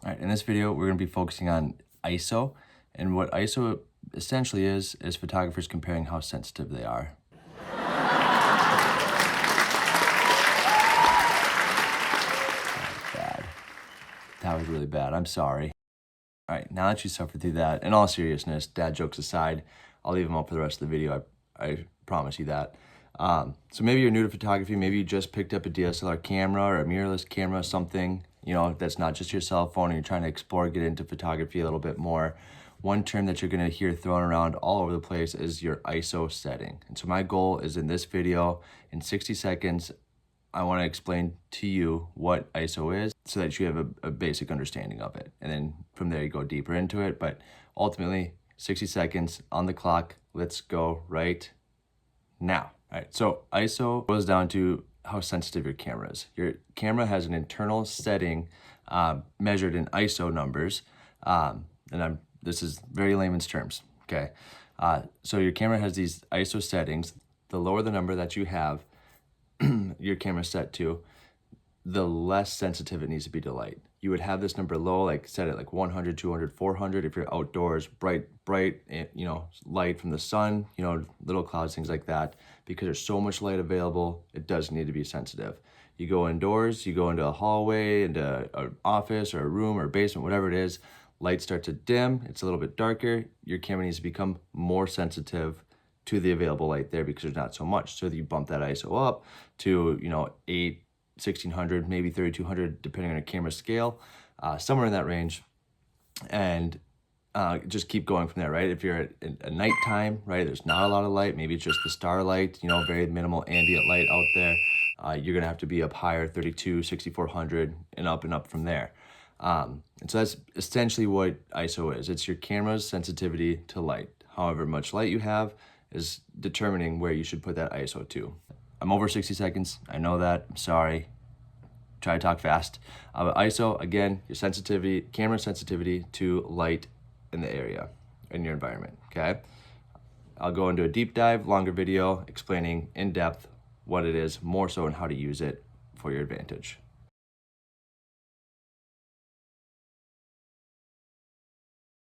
All right, in this video, we're going to be focusing on ISO, and what ISO essentially is photographers comparing how sensitive they are. Bad. That was really bad. I'm sorry. All right, now that you suffered through that, in all seriousness, dad jokes aside, I'll leave them up for the rest of the video. I promise you that. So maybe you're new to photography. Maybe you just picked up a DSLR camera or a mirrorless camera, something, that's not just your cell phone, and you're trying to explore, get into photography a little bit more. One term that you're gonna hear thrown around all over the place is your ISO setting. And so my goal is in this video, in 60 seconds, I want to explain to you what ISO is so that you have a basic understanding of it. And then from there you go deeper into it. But ultimately, 60 seconds on the clock. Let's go right now. All right, so ISO goes down to how sensitive your camera is. Your camera has an internal setting measured in ISO numbers. This is very layman's terms, okay? So your camera has these ISO settings. The lower the number that you have, your camera set to, the less sensitive it needs to be to light. You would have this number low, like set at like 100, 200, 400 if you're outdoors, bright, light from the sun, little clouds, things like that. Because there's so much light available, it does need to be sensitive. You go indoors, you go into a hallway, into an office or a room or a basement, whatever it is, lights start to dim, it's a little bit darker, your camera needs to become more sensitive to the available light there because there's not so much. So you bump that ISO up to, 1600, maybe 3200, depending on your camera scale, somewhere in that range. And just keep going from there, right? If you're at a nighttime, right, there's not a lot of light, maybe it's just the starlight, very minimal ambient light out there, you're gonna have to be up higher, 32, 6400, and up from there. And so that's essentially what ISO is. It's your camera's sensitivity to light. However much light you have is determining where you should put that ISO to. I'm over 60 seconds. I know that. I'm sorry. Try to talk fast. ISO, again, your sensitivity, camera sensitivity to light in the area, in your environment, okay? I'll go into a deep dive, longer video, explaining in depth what it is, more so, and how to use it for your advantage.